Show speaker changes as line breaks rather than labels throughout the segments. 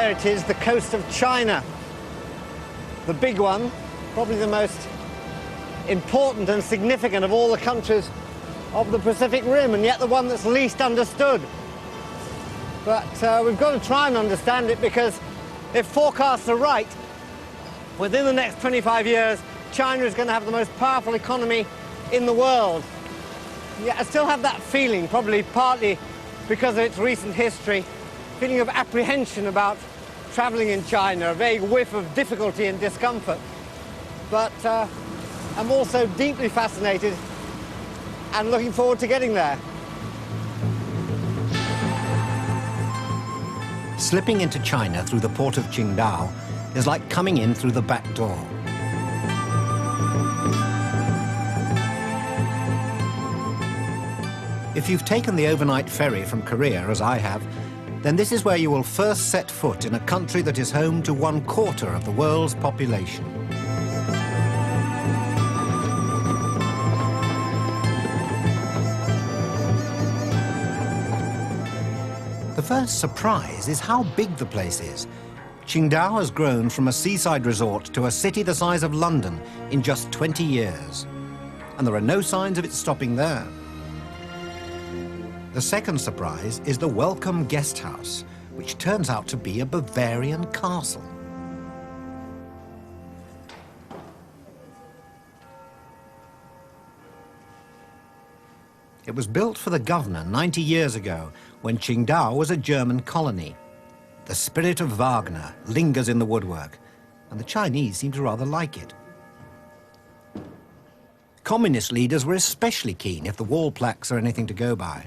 there it is, the coast of China. The big one, probably the most important and significant of all the countries of the Pacific Rim, and yet the one that's least understood. But we've got to try and understand it, because if forecasts are right, within the next 25 years, China is going to have the most powerful economy in the world. Yeah, I still have that feeling, probably partly because of its recent history, feeling of apprehension about travelling in China, a vague whiff of difficulty and discomfort. But I'm also deeply fascinated and looking forward to getting there.
Slipping into China through the port of Qingdao is like coming in through the back door. If you've taken the overnight ferry from Korea, as I have, then this is where you will first set foot in a country that is home to 1/4 of the world's population. The first surprise is how big the place is. Qingdao has grown from a seaside resort to a city the size of London in just 20 years. And there are no signs of it stopping there. The second surprise is the welcome guest house, which turns out to be a Bavarian castle. It was built for the governor 90 years ago, when Qingdao was a German colony. The spirit of Wagner lingers in the woodwork, and the Chinese seem to rather like it. Communist leaders were especially keen, if the wall plaques are anything to go by.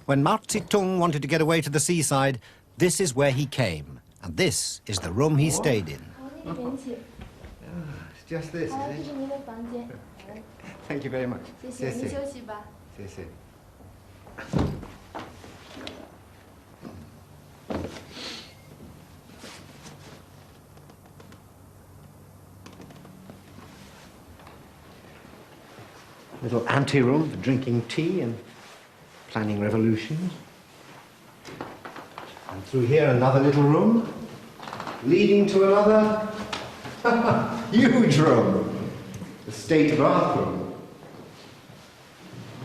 When Mao Zedong wanted to get away to the seaside, this is where he came, and this is the room he stayed in.
It's just this, is it? Thank you very much. Little ante-room for drinking tea and planning revolutions. And through here, another little room, leading to another huge room, the state bathroom.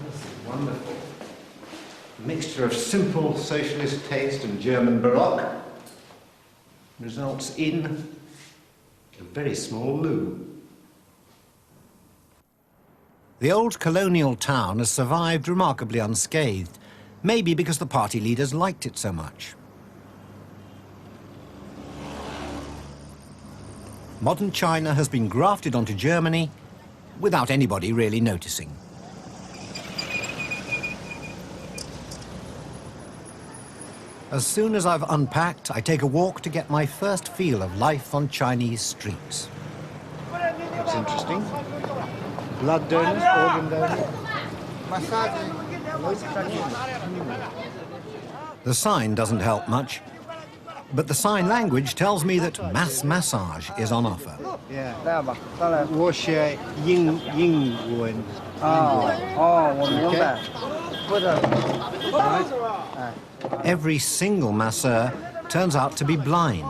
This is wonderful. A mixture of simple socialist taste and German Baroque results in a very small loo.
The old colonial town has survived remarkably unscathed, maybe because the party leaders liked it so much. Modern China has been grafted onto Germany without anybody really noticing. As soon as I've unpacked, I take a walk to get my first feel of life on Chinese streets.
That's interesting. Blood donors, organ donors.
The sign doesn't help much, but the sign language tells me that mass massage is on offer.
Yeah.
Every single masseur turns out to be blind.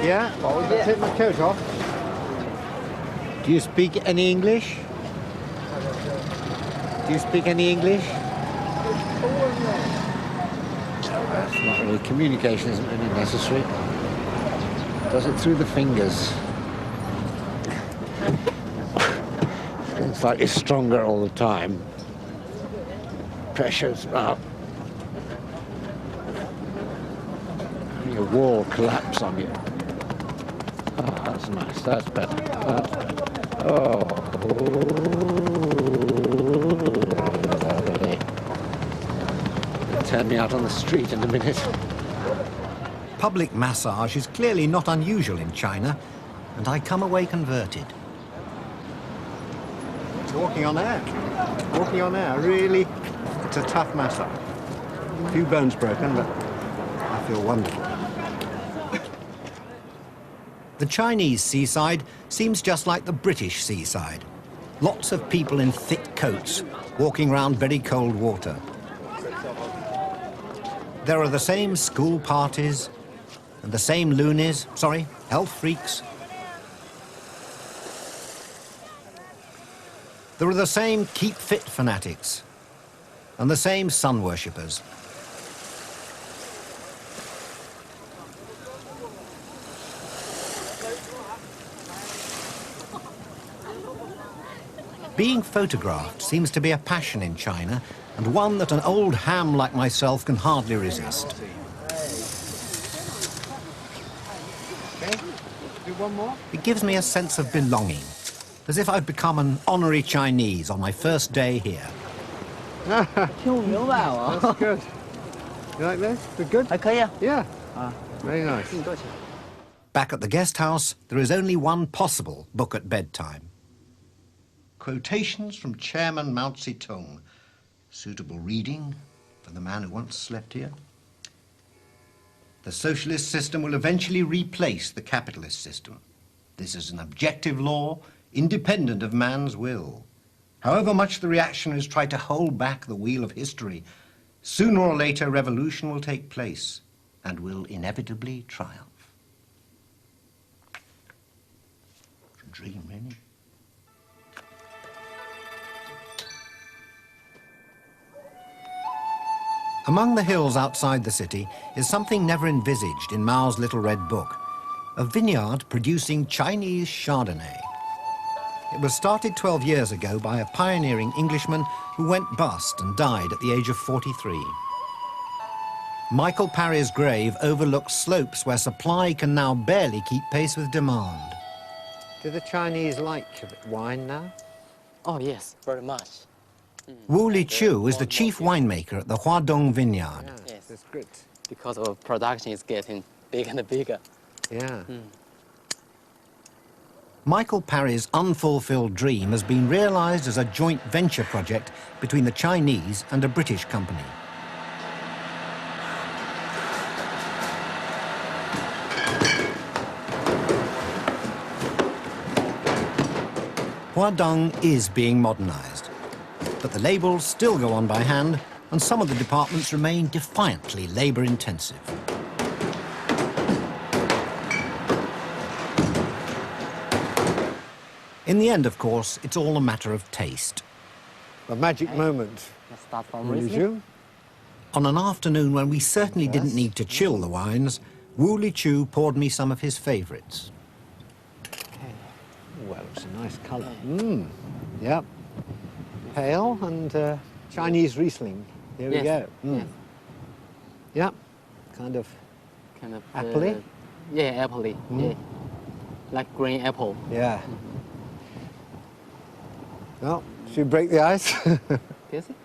Yeah? Take my coat off. Do you speak any English? Do you speak any English? It's not really, communication isn't really necessary. Does it through the fingers. It's slightly stronger all the time. Pressure's up. Your wall collapse on you. Oh, that's nice, that's better. Turn me out on the street in a minute.
Public massage is clearly not unusual in China, and I come away converted.
Walking on air. Walking on air. Really, it's a tough massage. A few bones broken, but I feel wonderful.
The Chinese seaside seems just like the British seaside. Lots of people in thick coats walking around very cold water. There are the same school parties and the same loonies, health freaks. There are the same keep fit fanatics and the same sun worshippers. Being photographed seems to be a passion in China, and one that an old ham like myself can hardly resist.
Okay, do one more.
It gives me a sense of belonging, as if I've become an honorary Chinese on my first day here.
That's good. You like this? Is it good? Yeah. Very nice.
Back at the guest house, there is only one possible book at bedtime. Quotations from Chairman Mao Zedong. Suitable reading for the man who once slept here. The socialist system will eventually replace the capitalist system. This is an objective law, independent of man's will. However much the reactionaries try to hold back the wheel of history, sooner or later revolution will take place and will inevitably triumph. It's a dream, really. Among the hills outside the city is something never envisaged in Mao's little red book, a vineyard producing Chinese Chardonnay. It was started 12 years ago by a pioneering Englishman who went bust and died at the age of 43. Micheal Palin's grave overlooks slopes where supply can now barely keep pace with demand.
Do the Chinese like wine now?
Oh, yes, very much.
Wu Liqiu is the chief winemaker at the Huadong vineyard.
Yeah,
Yes.
that's good.
Because our production is getting bigger and bigger.
Yeah.
Micheal Palin's unfulfilled dream has been realized as a joint venture project between the Chinese and a British company. Huadong is being modernized, but the labels still go on by hand, and some of the departments remain defiantly labor-intensive. In the end, of course, it's all a matter of taste.
A magic moment.
Let's start from
Wu
Riesling.
Liqiu.
On an afternoon when we certainly didn't need to chill the wines, Wu Liqiu poured me some of his favorites.
Well, it's a nice colour. Yep. Pale and Chinese Riesling. Here we go.
Yes.
Yep. Kind of.
Kind of.
Appley?
Yeah, appley. Yeah. Like green apple.
Yeah. Well, should we break the ice?
Taste it?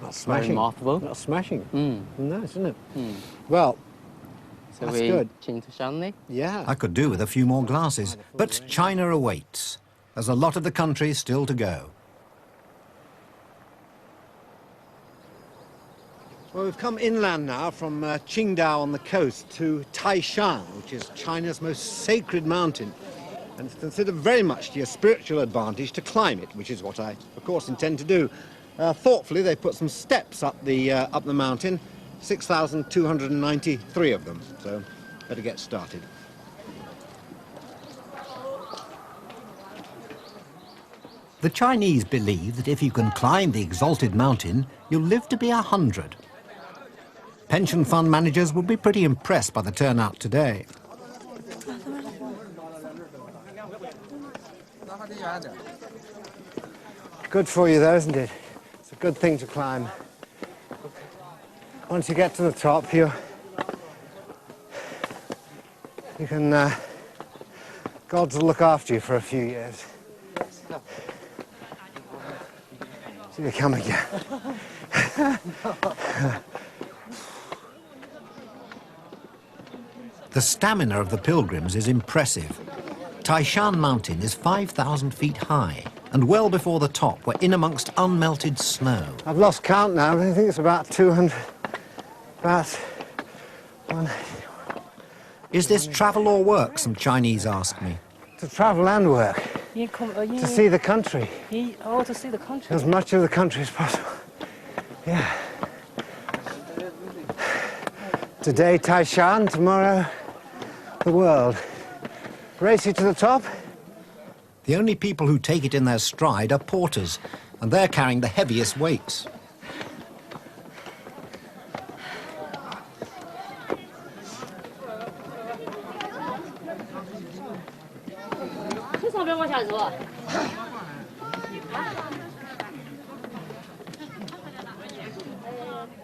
That's
Very
smashing.
mouthful.
That's smashing. Nice, isn't it?
Mm.
Well,
So
that's
we
good.
change to Chardonnay.
Yeah.
I could do with a few more glasses, but China awaits. There's a lot of the country still to go.
Well, we've come inland now from Qingdao on the coast to Taishan, which is China's most sacred mountain. And it's considered very much to your spiritual advantage to climb it, which is what I, of course, intend to do. Thoughtfully, they put some steps up the mountain, 6,293 of them, so better get started.
The Chinese believe that if you can climb the exalted mountain, you'll live to be 100. Pension fund managers will be pretty impressed by the turnout today.
Good for you, though, isn't it? It's a good thing to climb. Once you get to the top, you can, gods will look after you for a few years. See you come again.
The stamina of the pilgrims is impressive. Taishan Mountain is 5,000 feet high, and well before the top we're in amongst unmelted snow.
I've lost count now, but I think it's about 200, about one.
Is this travel or work, some Chinese ask me.
to travel and work, to see the country,
to see the country.
as much of the country as possible. Yeah. Today, Taishan, tomorrow, the world. Racing to the top.
The only people who take it in their stride are porters, and they're carrying the heaviest weights.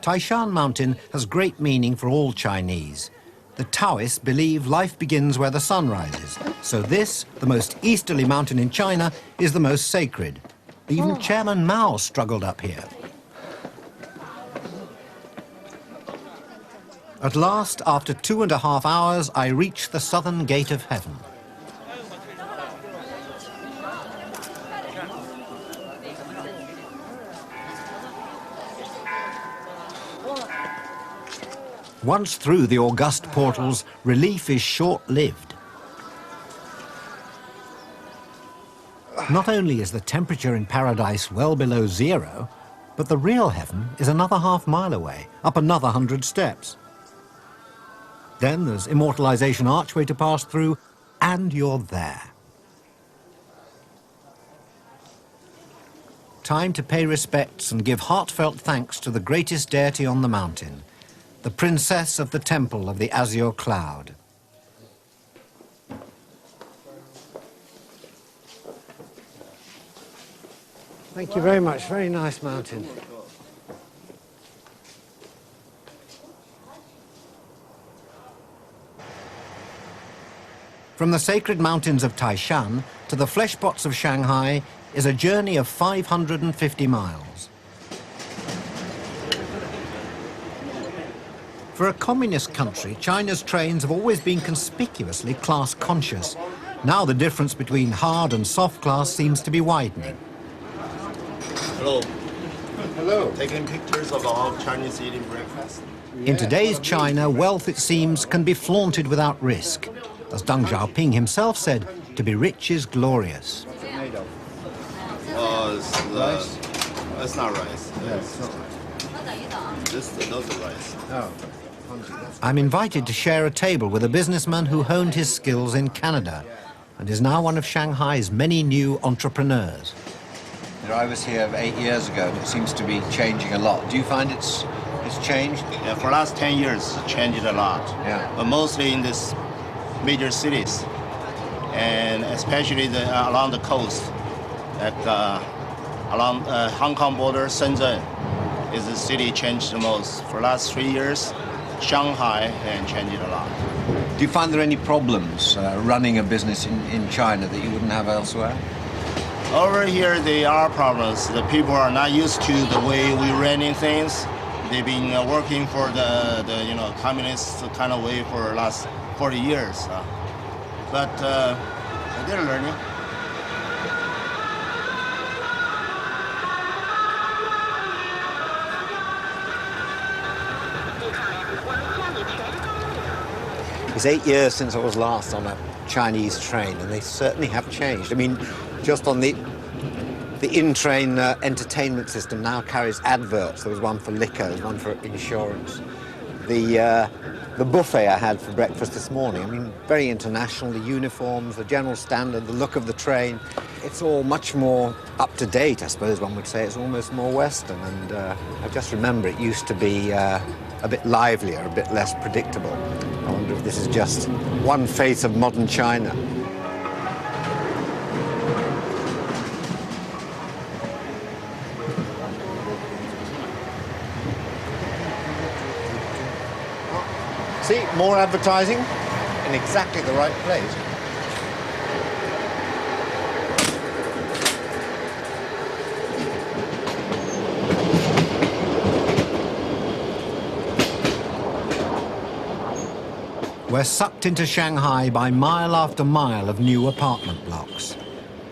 Taishan Mountain has great meaning for all Chinese. The Taoists believe life begins where the sun rises, so this, the most easterly mountain in China, is the most sacred. Even Chairman Mao struggled up here. At last, after 2.5 hours, I reach the southern gate of heaven. Once through the august portals, relief is short-lived. Not only is the temperature in paradise well below zero, but the real heaven is another half-mile away, up another 100 steps. Then there's Immortalization Archway to pass through, and you're there. Time to pay respects and give heartfelt thanks to the greatest deity on the mountain, the princess of the temple of the azure cloud.
Thank you very much. Very nice mountain.
From the sacred mountains of Taishan to the fleshpots of Shanghai is a journey of 550 miles. For a communist country, China's trains have always been conspicuously class-conscious. Now the difference between hard and soft class seems to be widening.
Hello.
Hello.
Taking pictures of all Chinese eating breakfast.
In today's China, wealth, it seems, can be flaunted without risk. As Deng Xiaoping himself said, to be rich is glorious.
What's it made of?
Rice? It's not rice.
No, it's not rice.
Those are rice.
Oh.
I'm invited to share a table with a businessman who honed his skills in Canada and is now one of Shanghai's many new entrepreneurs.
I was here 8 years ago, and it seems to be changing a lot. Do you find it's changed?
Yeah, for the last 10 years, it changed a lot.
Yeah.
But mostly in these major cities, and especially along the coast, like along Hong Kong border, Shenzhen is the city changed the most. For the last 3 years, Shanghai has changed a lot.
Do you find there any problems running a business in China that you wouldn't have elsewhere?
Over here, there are problems. The people are not used to the way we running things. They've been working for the communist kind of way for the last 40 years. But they're learning.
It's 8 years since I was last on a Chinese train, and they certainly have changed. I mean, just on the in-train entertainment system now carries adverts. There was one for liquor, there's one for insurance. The buffet I had for breakfast this morning, I mean, very international, the uniforms, the general standard, the look of the train. It's all much more up-to-date, I suppose one would say. It's almost more Western, and I just remember it used to be a bit livelier, a bit less predictable. I wonder if this is just one face of modern China. See, more advertising in exactly the right place. We're sucked into Shanghai by mile after mile of new apartment blocks.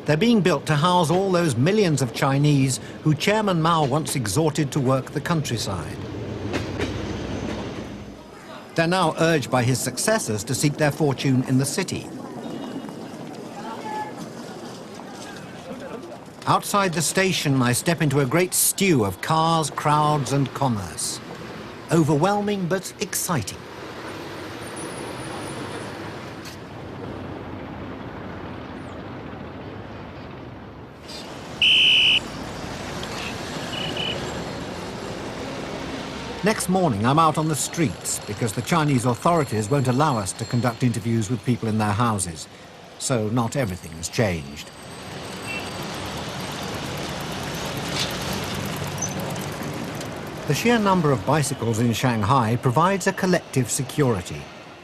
They're being built to house all those millions of Chinese who Chairman Mao once exhorted to work the countryside. They're now urged by his successors to seek their fortune in the city. Outside the station, I step into a great stew of cars, crowds and commerce. Overwhelming but exciting. Next morning, I'm out on the streets because the Chinese authorities won't allow us to conduct interviews with people in their houses. So not everything has changed. The sheer number of bicycles in Shanghai provides a collective security.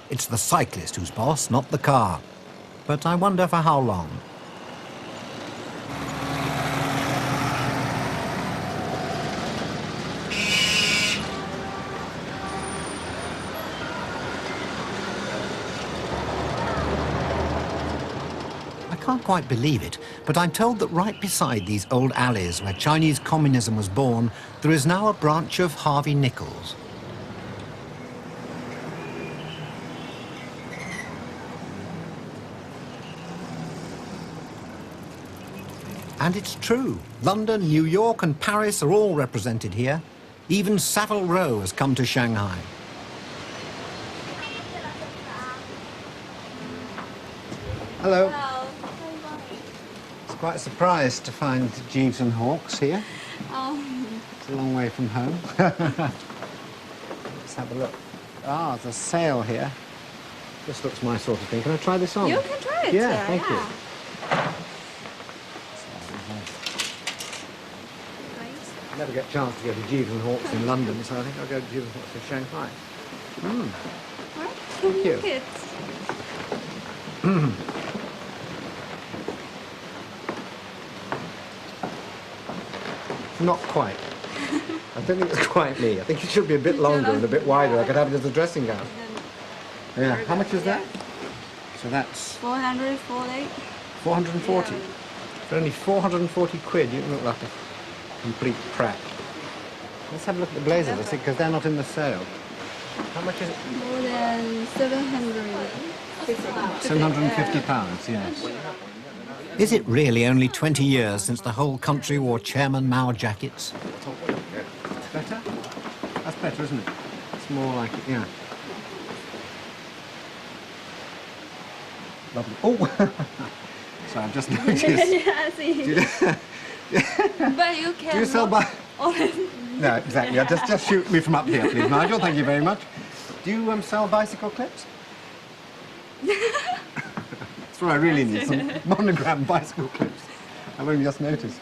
It's the cyclist who's boss, not the car. But I wonder for how long. I can't quite believe it, but I'm told that right beside these old alleys where Chinese communism was born, there is now a branch of Harvey Nichols. And it's true. London, New York and Paris are all represented here. Even Savile Row has come to Shanghai. Hello.
Hello.
Quite surprised to find Jeeves and Hawkes here. It's a long way from home. Let's have a look. Ah, there's a sale here. This looks my sort of thing. Can I try this on?
You can try it.
Yeah, thank you. I never get a chance to go to Jeeves and Hawkes in London, so I think I'll go to Jeeves and Hawkes in Shanghai. Thank you. Not quite. I don't think it's quite me. I think it should be a bit longer and a bit wider. I could have it as a dressing gown. Yeah. How much is that? So that's
440.
440. For only 440 quid, you can look like a complete prat. Let's have a look at the blazers, I think, because they're not in the sale. How much is it?
More than
750 pounds, yes.
Is it really only 20 years since the whole country wore Chairman Mao jackets?
Better? That's better, isn't it? It's more like it, yeah. Lovely. Oh! So I've just noticed.
Yeah, I see. But you can.
Do you sell by...
Already.
No, exactly. Just shoot me from up here, please, Nigel. Thank you very much. Do you sell bicycle clips? That's what I really need, some monogram bicycle clips. I've only just noticed.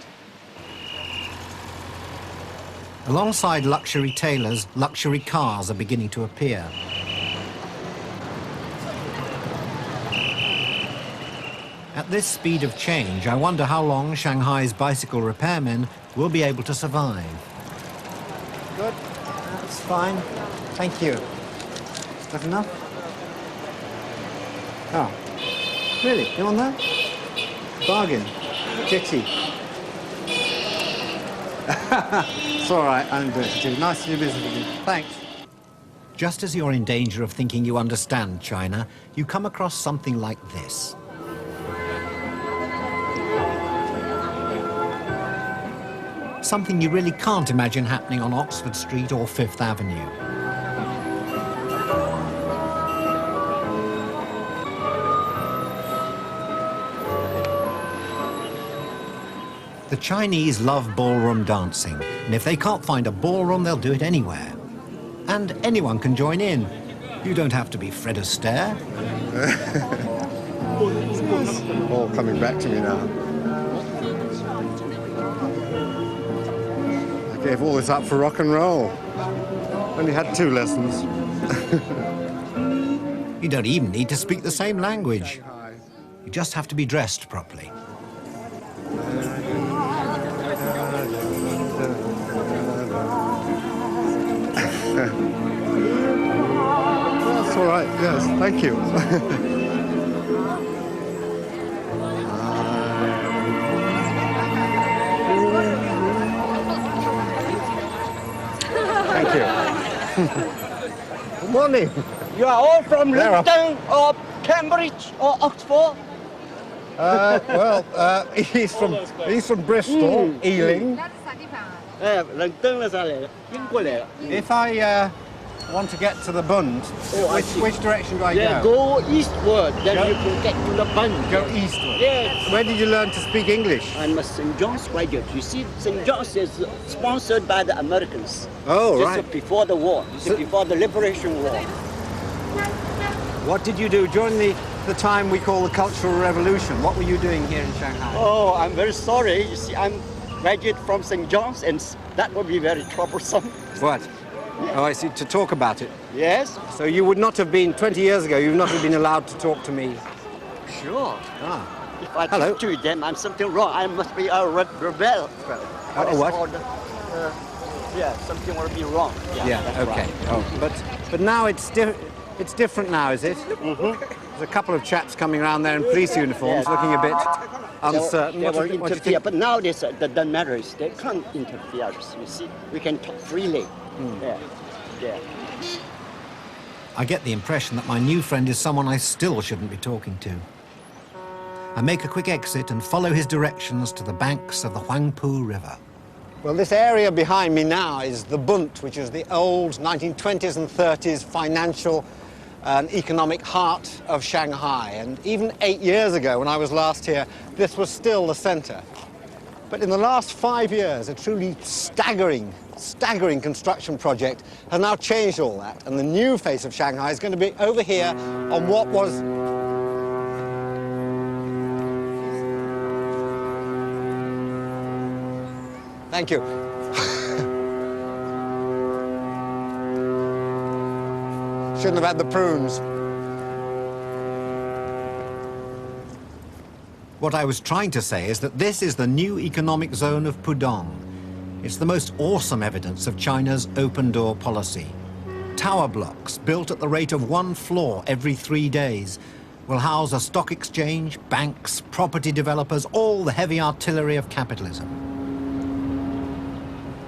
Alongside luxury tailors, luxury cars are beginning to appear. At this speed of change, I wonder how long Shanghai's bicycle repairmen will be able to survive.
Good. That's fine. Thank you. Is that enough? Oh. Really? You want that? Bargain. Jitty. It's all right. I'm doing it too. Nice to do business with you. Thanks.
Just as you're in danger of thinking you understand China, you come across something like this. Something you really can't imagine happening on Oxford Street or Fifth Avenue. The Chinese love ballroom dancing, and if they can't find a ballroom, they'll do it anywhere. And anyone can join in. You don't have to be Fred Astaire.
All coming back to me now. I gave all this up for rock and roll. Only had 2 lessons.
You don't even need to speak the same language. You just have to be dressed properly.
That's all right, yes, thank you. Thank you. Good morning.
You are all from London or Cambridge or Oxford?
He's from Bristol, Ealing.
人登了上来了，英过来了。
If I want to get to the Bund, which direction do I
Yeah,
go?
go eastward, then
Go-
you can get to the Bund.
Go eastward.
Yes.
Where did you learn to speak English?
I'm a St. John's graduate. You see, St. John's is sponsored by the Americans.
Oh,
Just
right.
before the war, before the Liberation War.
What did you do during the time we call the Cultural Revolution? What were you doing here in Shanghai?
Oh, I'm very sorry. You see, I'm graduate from St. John's, and that would be very troublesome.
What? Oh, I see, to talk about it.
Yes,
So you would not have been, 20 years ago, you would not have been allowed to talk to me.
sure.
Ah.
If I
Hello.
talk to them, I'm something wrong. I must be a rebel.
What?
Yeah, something will be wrong.
Yeah,
that's
okay.
right.
Oh, but now it's different now, is it? There's a couple of chaps coming around there in police uniforms,
Yeah.
looking a bit uncertain.
They
What
will
do you
interfere,
think?
but now the matters, they can't interfere. You see, we can talk freely. Yeah, yeah.
I get the impression that my new friend is someone I still shouldn't be talking to. I make a quick exit and follow his directions to the banks of the Huangpu River.
Well, this area behind me now is the Bund, which is the old 1920s and 30s financial and economic heart of Shanghai. And even 8 years ago, when I was last here, this was still the center. But in the last 5 years, a truly staggering construction project has now changed all that. And the new face of Shanghai is going to be over here on what was... Thank you. Shouldn't have had the prunes.
What I was trying to say is that this is the new economic zone of Pudong. It's the most awesome evidence of China's open-door policy. Tower blocks, built at the rate of 1 floor every 3 days, will house a stock exchange, banks, property developers, all the heavy artillery of capitalism.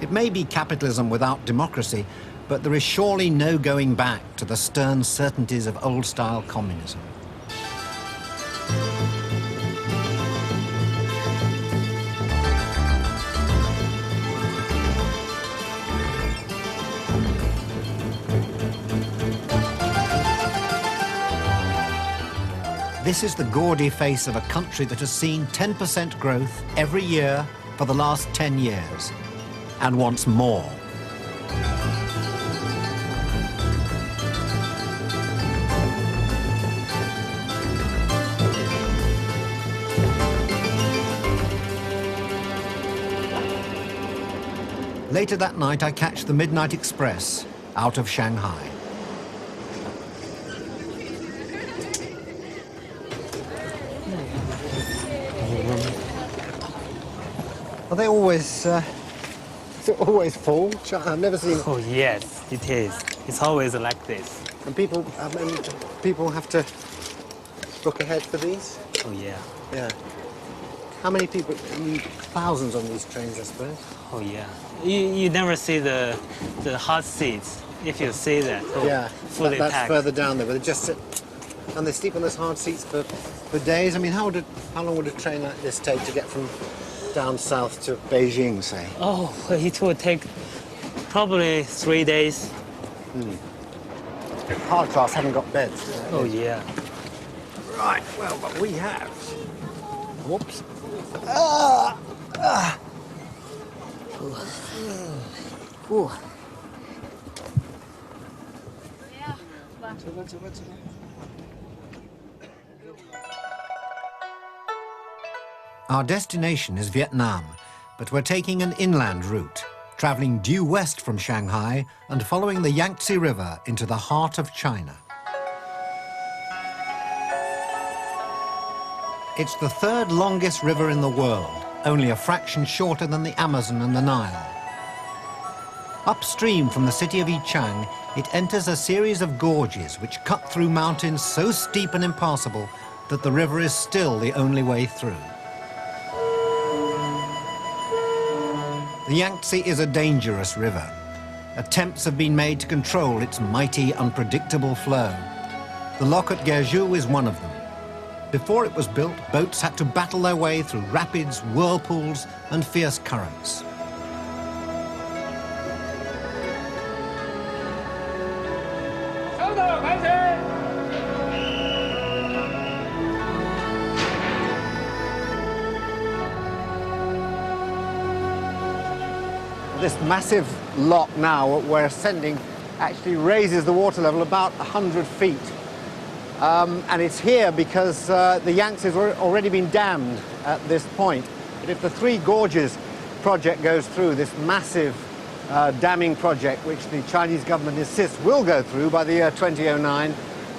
It may be capitalism without democracy, but there is surely no going back to the stern certainties of old-style communism. This is the gaudy face of a country that has seen 10% growth every year for the last 10 years, and wants more. Later that night, I catch the Midnight Express out of Shanghai.
Are they always, is it always full? I've never seen...
Oh yes, it is. It's always like this.
And people have to book ahead for these?
Oh yeah.
Yeah. How many people? Thousands on these trains, I suppose.
Oh yeah. You never see the hot seats. If you see that, oh,
Yeah,
fully
that's
packed.
further down there, but they just sit and they sleep on those hard seats for days. I mean, how long would a train like this take to get from down south to Beijing, say?
Oh, it will take probably 3 days.
Hard class haven't got beds. do they?
Oh yeah.
Right. Well, but we have. Whoops. Ooh.
Our destination is Vietnam, but we're taking an inland route, traveling due west from Shanghai and following the Yangtze River into the heart of China. It's the third longest river in the world, only a fraction shorter than the Amazon and the Nile. Upstream from the city of Yichang, it enters a series of gorges which cut through mountains so steep and impassable that the river is still the only way through. The Yangtze is a dangerous river. Attempts have been made to control its mighty, unpredictable flow. The lock at Gerju is one of them. Before it was built, boats had to battle their way through rapids, whirlpools, and fierce currents.
This massive lock now we're ascending actually raises the water level about 100 feet. And it's here because the Yangtze has already been dammed at this point. But if the Three Gorges project goes through, this massive damming project, which the Chinese government insists will go through by the year 2009,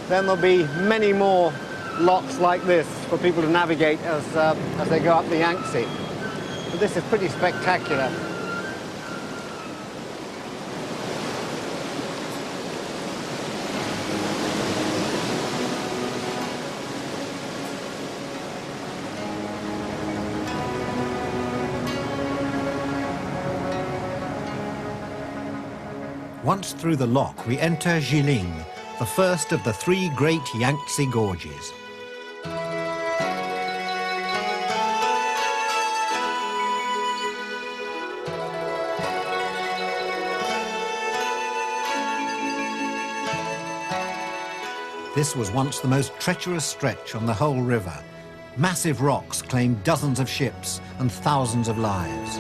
then there'll be many more locks like this for people to navigate as they go up the Yangtze. But this is pretty spectacular.
Once through the lock, we enter Jiling, the first of the three great Yangtze gorges. This was once the most treacherous stretch on the whole river. Massive rocks claimed dozens of ships and thousands of lives.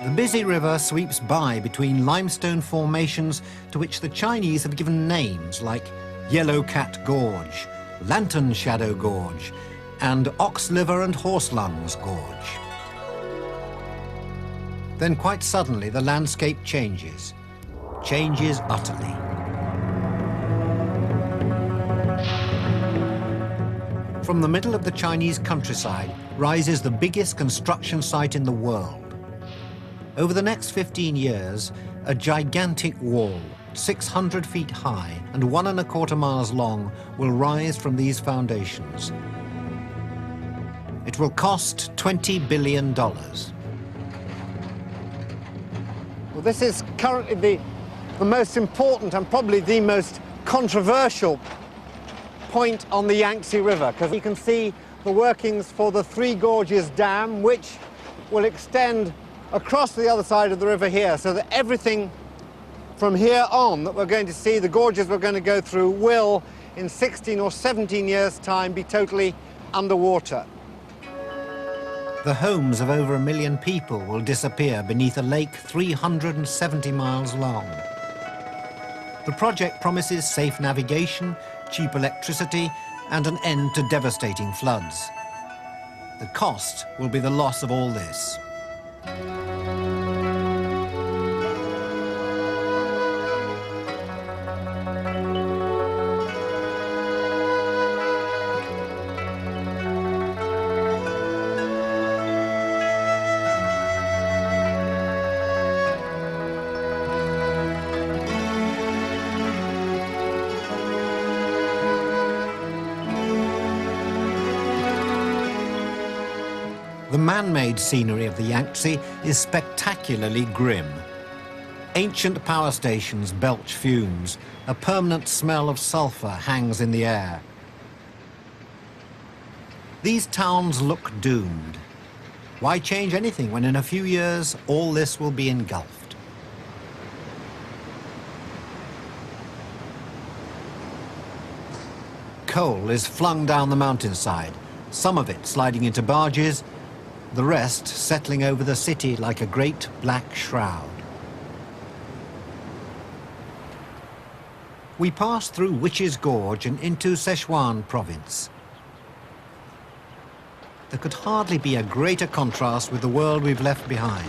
The busy river sweeps by between limestone formations to which the Chinese have given names like Yellow Cat Gorge, Lantern Shadow Gorge, and Ox Liver and Horse Lungs Gorge. Then quite suddenly the landscape changes utterly. From the middle of the Chinese countryside rises the biggest construction site in the world. Over the next 15 years, a gigantic wall, 600 feet high and 1¼ miles long, will rise from these foundations. It will cost $20 billion.
Well, this is currently the most important and probably the most controversial point on the Yangtze River, because you can see the workings for the Three Gorges Dam, which will extend across the other side of the river here, so that everything from here on that we're going to see, the gorges we're going to go through, will, in 16 or 17 years' time, be totally underwater.
The homes of over 1 million people will disappear beneath a lake 370 miles long. The project promises safe navigation, cheap electricity, and an end to devastating floods. The cost will be the loss of all this. The man-made scenery of the Yangtze is spectacularly grim. Ancient power stations belch fumes. A permanent smell of sulfur hangs in the air. These towns look doomed. Why change anything when in a few years all this will be engulfed? Coal is flung down the mountainside, some of it sliding into barges, the rest settling over the city like a great black shroud. We pass through Witch's Gorge and into Sichuan province. There could hardly be a greater contrast with the world we've left behind.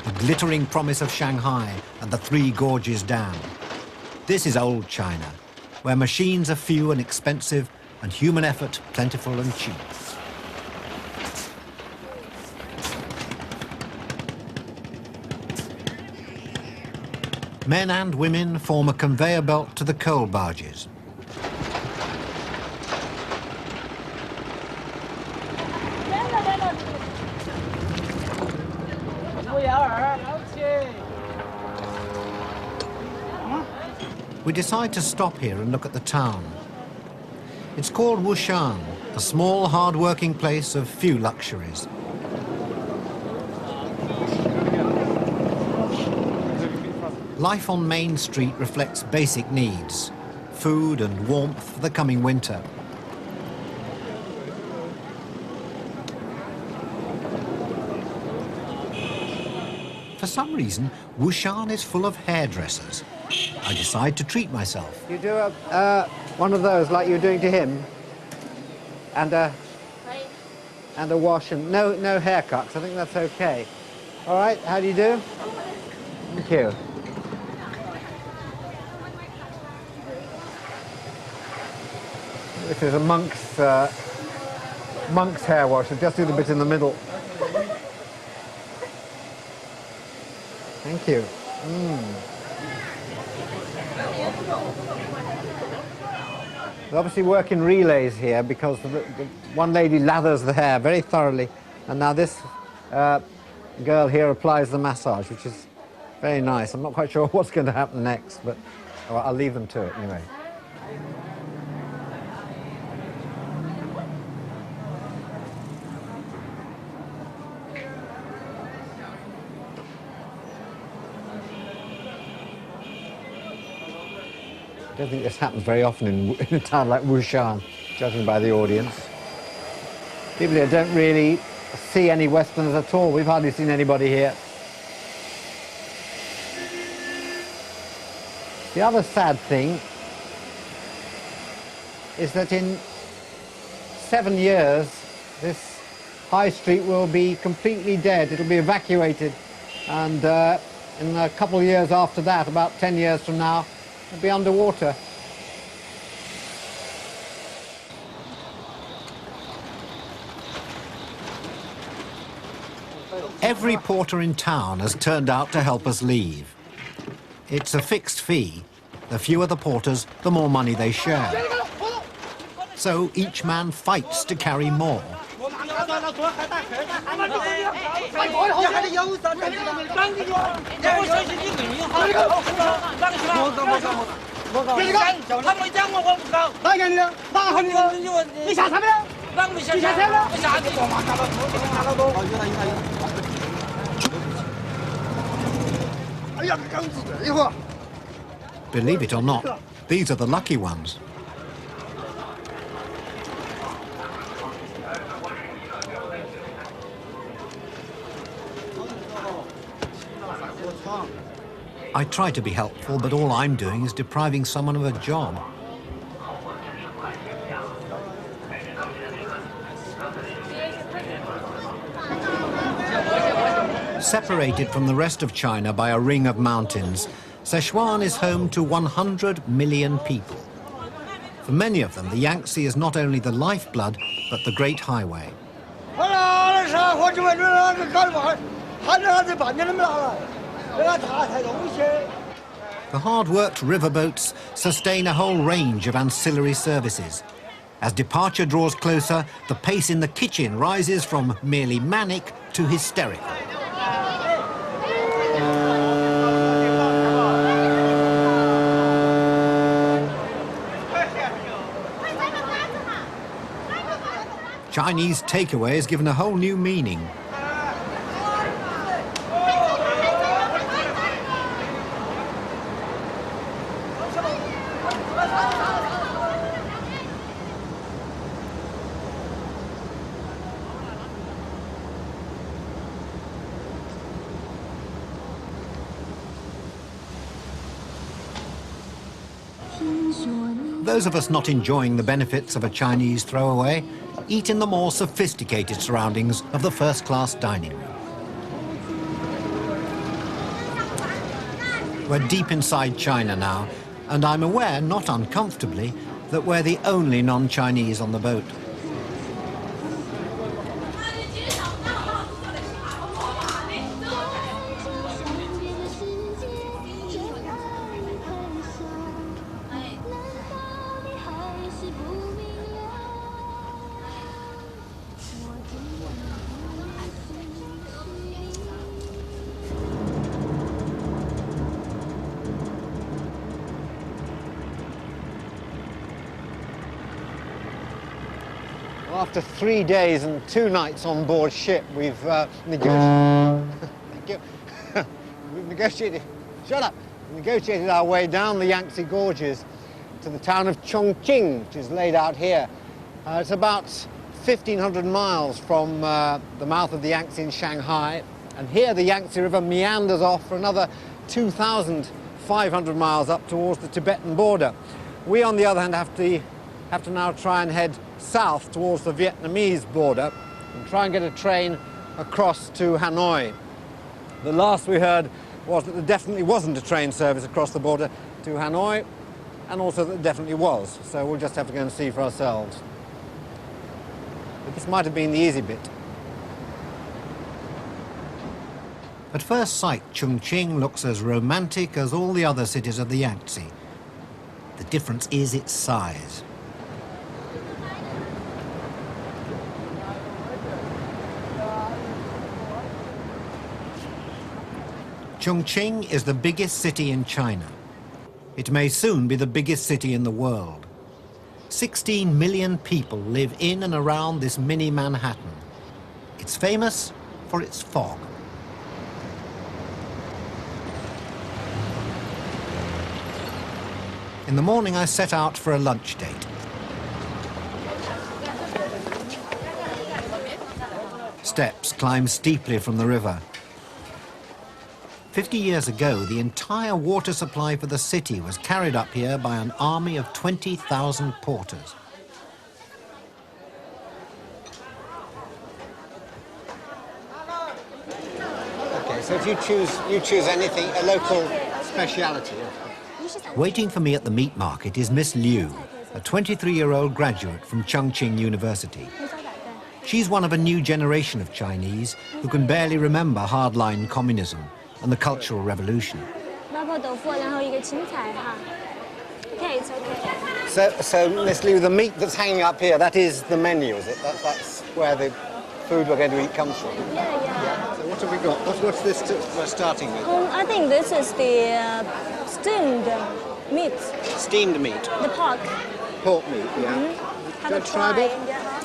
The glittering promise of Shanghai and the Three Gorges Dam. This is old China, where machines are few and expensive and human effort plentiful and cheap. Men and women form a conveyor belt to the coal barges. We decide to stop here and look at the town. It's called Wushan, a small, hard-working place of few luxuries. Life on Main Street reflects basic needs, food and warmth for the coming winter. For some reason, Wushan is full of hairdressers. I decide to treat myself.
You do one of those like you're doing to him, and a wash, and no haircuts. I think that's okay. All right, how do you do? Thank you. This is a monk's hair wash. So just do the bit in the middle. Thank you. They obviously work in relays here because the one lady lathers the hair very thoroughly, and now this girl here applies the massage, which is very nice. I'm not quite sure what's going to happen next, but I'll leave them to it anyway. I don't think this happens very often in a town like Wushan, judging by the audience. People here don't really see any Westerners at all. We've hardly seen anybody here. The other sad thing is that in 7 years, this high street will be completely dead. It'll be evacuated, and in a couple of years after that, about 10 years from now, it'll be underwater.
Every porter in town has turned out to help us leave. It's a fixed fee. The fewer the porters, the more money they share. So each man fights to carry more. Believe it or not, these are the lucky ones. I try to be helpful, but all I'm doing is depriving someone of a job. Separated from the rest of China by a ring of mountains, Sichuan is home to 100 million people. For many of them, the Yangtze is not only the lifeblood, but the great highway. The hard-worked riverboats sustain a whole range of ancillary services. As departure draws closer, the pace in the kitchen rises from merely manic to hysterical. Chinese takeaway is given a whole new meaning. Those of us not enjoying the benefits of a Chinese throwaway eat in the more sophisticated surroundings of the first-class dining room. We're deep inside China now, and I'm aware, not uncomfortably, that we're the only non-Chinese on the boat.
After 3 days and 2 nights on board ship, we've negotiated our way down the Yangtze Gorges to the town of Chongqing, which is laid out here. It's about 1,500 miles from the mouth of the Yangtze in Shanghai, and here the Yangtze River meanders off for another 2,500 miles up towards the Tibetan border. We, on the other hand, have to now try and head south towards the Vietnamese border and try and get a train across to Hanoi. The last we heard was that there definitely wasn't a train service across the border to Hanoi, and also that there definitely was, so we'll just have to go and see for ourselves. But this might have been the easy bit.
At first sight, Chongqing looks as romantic as all the other cities of the Yangtze. The difference is its size. Chongqing is the biggest city in China. It may soon be the biggest city in the world. 16 million people live in and around this mini Manhattan. It's famous for its fog. In the morning, I set out for a lunch date. Steps climb steeply from the river. 50 years ago, the entire water supply for the city was carried up here by an army of 20,000 porters.
Okay, so if you choose anything, a local speciality.
Waiting for me at the meat market is Miss Liu, a 23-year-old graduate from Chongqing University. She's one of a new generation of Chinese who can barely remember hardline communism and the Cultural Revolution.
So, Miss Liu, the meat that's hanging up here, that is the menu, is it? That's where the food we're going to eat comes from? Yeah. So what have we got? What's this we're starting with?
I think this is the steamed meat.
Steamed meat?
The pork.
Pork meat, yeah.
Have
Go
a
try a bit?
Yeah.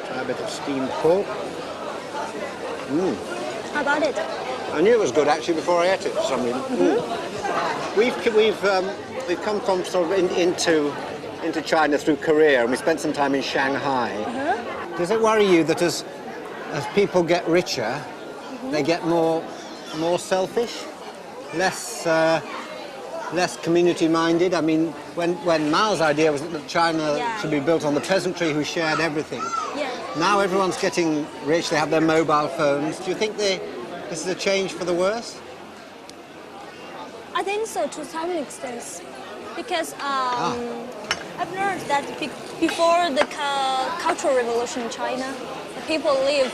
Try a bit of steamed pork.
How about it?
I knew it was good actually before I ate it for some reason. We've come from sort of into China through Korea, and we spent some time in Shanghai. Does it worry you that as people get richer, they get more selfish, less community-minded? I mean, when Mao's idea was that China should be built on the peasantry who shared everything.
Yeah.
Now everyone's getting rich, they have their mobile phones. Do you think this is a change for the worse?
I think so, to some extent. Because I've learned that before the Cultural Revolution in China, the people live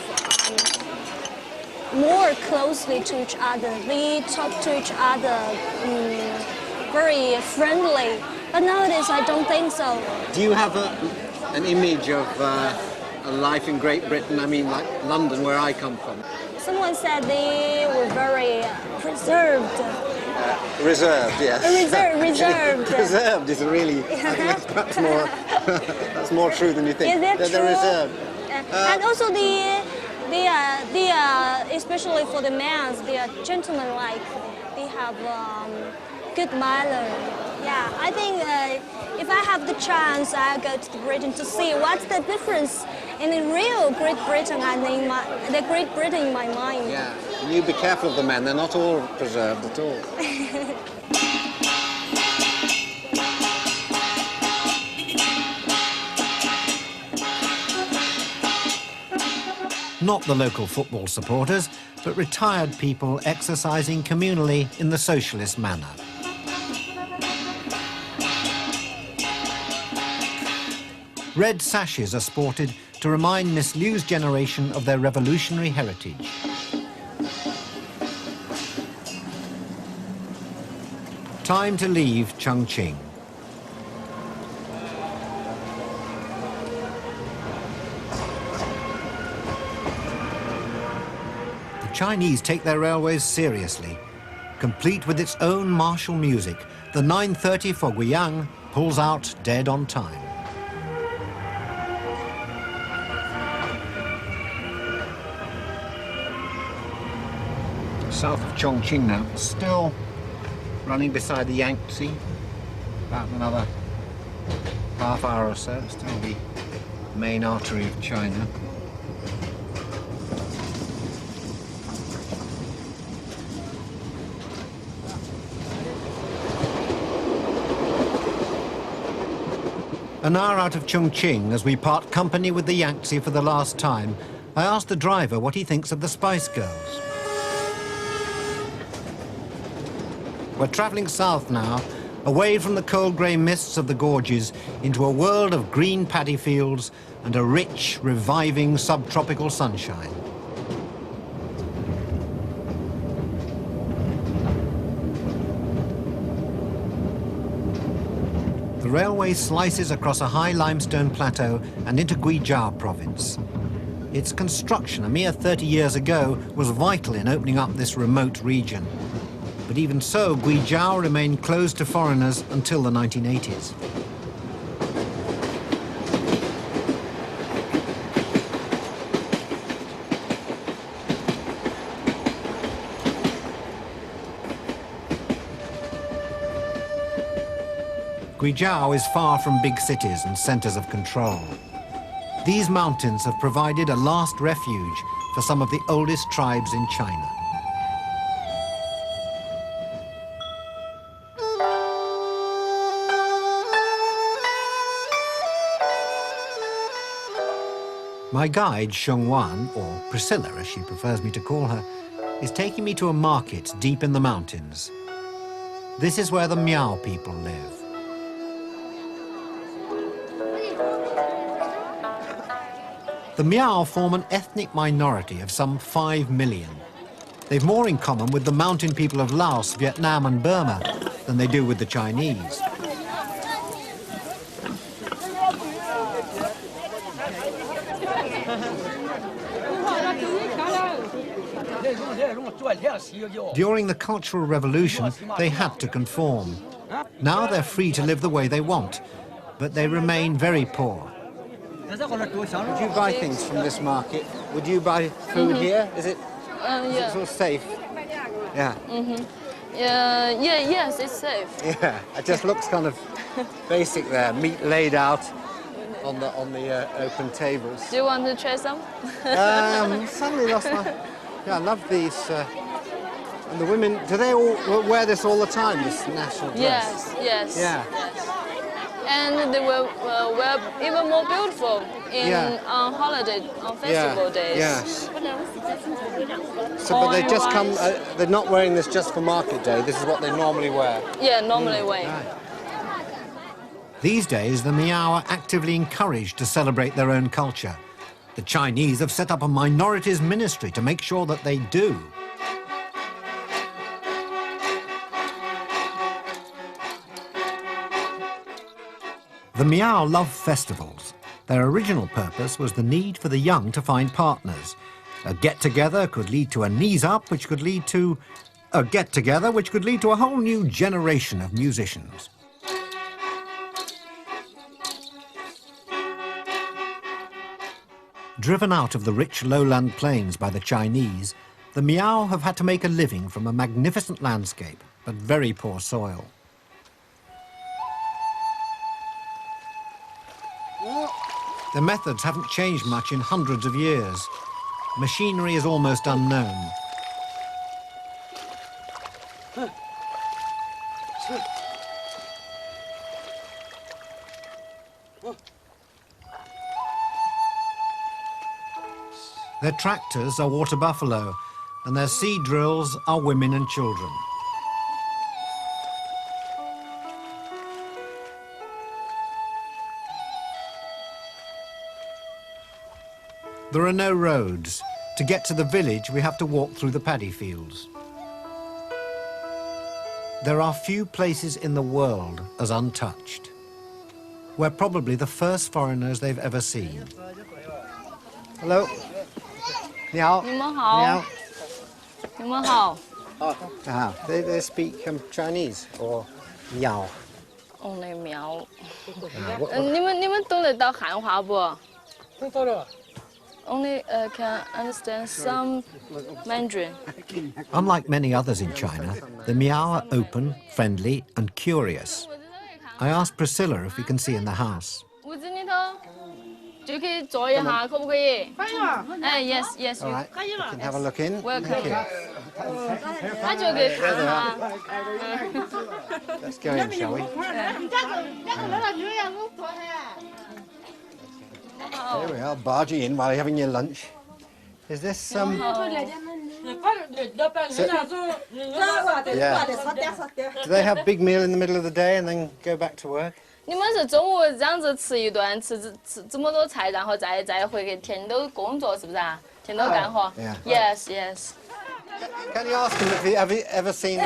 more closely to each other. They talk to each other very friendly. But nowadays, I don't think so.
Do you have an image of a life in Great Britain? I mean, like London, where I come from.
Someone said they were very preserved.
Reserved, yes.
Reserved.
Preserved is really, I think that's perhaps more, that's more true than you think.
Is that
They're
true?
reserved.
And also they are, especially for the men, they are gentleman-like. They have good manner. Yeah, I think if I have the chance, I'll go to Britain to see what's the difference in the real Great Britain and in the Great Britain in my mind.
Yeah, and you be careful of the men. They're not all preserved at all.
Not the local football supporters, but retired people exercising communally in the socialist manner. Red sashes are sported to remind Miss Liu's generation of their revolutionary heritage. Time to leave Chongqing. The Chinese take their railways seriously. Complete with its own martial music, the 9:30 for Guiyang pulls out dead on time. South of Chongqing now, still running beside the Yangtze. About another half hour or so, still the main artery of China. An hour out of Chongqing, as we part company with the Yangtze for the last time, I asked the driver what he thinks of the Spice Girls. We're travelling south now, away from the cold grey mists of the gorges, into a world of green paddy fields and a rich, reviving subtropical sunshine. The railway slices across a high limestone plateau and into Guizhou province. Its construction a mere 30 years ago was vital in opening up this remote region. But even so, Guizhou remained closed to foreigners until the 1980s. Guizhou is far from big cities and centres of control. These mountains have provided a last refuge for some of the oldest tribes in China. My guide, Shengwan, or Priscilla as she prefers me to call her, is taking me to a market deep in the mountains. This is where the Miao people live. The Miao form an ethnic minority of some 5 million. They've more in common with the mountain people of Laos, Vietnam and Burma than they do with the Chinese. During the Cultural Revolution, they had to conform. Now they're free to live the way they want, but they remain very poor. Would you buy things from this market? Would you buy food here? Is it sort of safe? Yeah.
Yes, it's safe.
Yeah, it just looks kind of basic there. Meat laid out on the open tables.
Do you want to try some?
Suddenly lost my... Yeah, I love these. And the women, do they all wear this all the time, this national dress?
Yes.
Yeah.
Yes. And they will wear even more beautiful on holiday, on festival days.
Yes. So, but they just come, they're not wearing this just for market day. This is what they normally wear.
Yeah, normally wear.
Right.
These days, the Miao are actively encouraged to celebrate their own culture. The Chinese have set up a minorities ministry to make sure that they do. The Miao love festivals. Their original purpose was the need for the young to find partners. A get-together could lead to a knees-up, which could lead to a get-together, which could lead to a whole new generation of musicians. Driven out of the rich lowland plains by the Chinese, the Miao have had to make a living from a magnificent landscape, but very poor soil. The methods haven't changed much in hundreds of years. Machinery is almost unknown. Their tractors are water buffalo, and their seed drills are women and children. There are no roads. To get to the village, we have to walk through the paddy fields. There are few places in the world as untouched. We're probably the first foreigners they've ever seen.
Hello. 你好.
你们好. 你们好.
They speak Chinese or Miao.
Only Miao. 你们懂得到汉话不？ only can understand some Mandarin.
Unlike many others in China, the Miao are open, friendly and curious. I asked Priscilla if we can see in the house.
屋子里头就可以坐一下，可不可以？可以嘛？哎，yes yes，
All right, you can have a look in.
Welcome.
Thank you.
那就可以看哈。
Let's go in, shall we? There we are, barging in while you're having your lunch. Is this Yeah. Do they have big meal in the middle of the day and then go back to work?
你们是中午这样子吃一顿，吃这么多菜，然后再回去，天天都工作，是不是啊？天天都干活。Yes, yes.
Can you ask them if they have you ever seen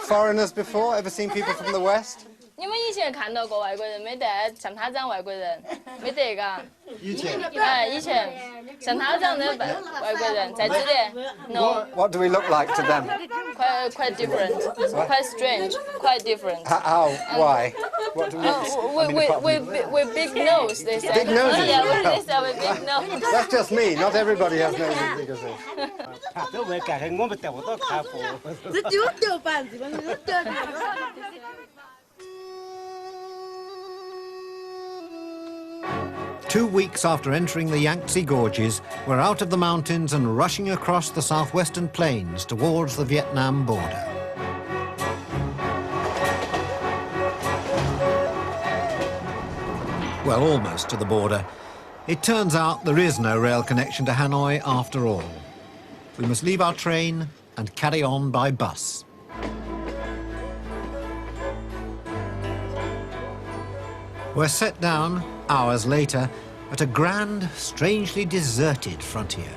foreigners before? Ever seen people from the West?
你们以前看到过外国人没得？像他这样外国人没得嘎？
以前
像他这样的外国人在这里 ，no.
What do we look like to them?
Quite different, quite strange, quite different.
How? Why? What do we?
With big nose, they say.
Big noses?
Yeah, they say with big nose.
That's just me. Not everybody has noses as big as this.
2 weeks after entering the Yangtze Gorges, we're out of the mountains and rushing across the southwestern plains towards the Vietnam border. Well, almost to the border. It turns out there is no rail connection to Hanoi after all. We must leave our train and carry on by bus. We're set down, hours later, at a grand, strangely deserted frontier.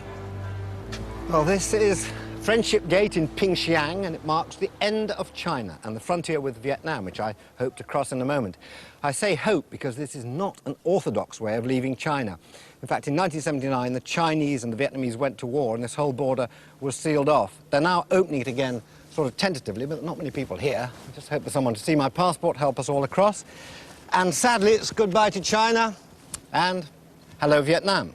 Well, this is Friendship Gate in Pingxiang, and it marks the end of China and the frontier with Vietnam, which I hope to cross in a moment. I say hope because this is not an orthodox way of leaving China. In fact, in 1979, the Chinese and the Vietnamese went to war, and this whole border was sealed off. They're now opening it again, sort of tentatively, but not many people here. I just hope for someone to see my passport, help us all across. And sadly, it's goodbye to China and hello, Vietnam.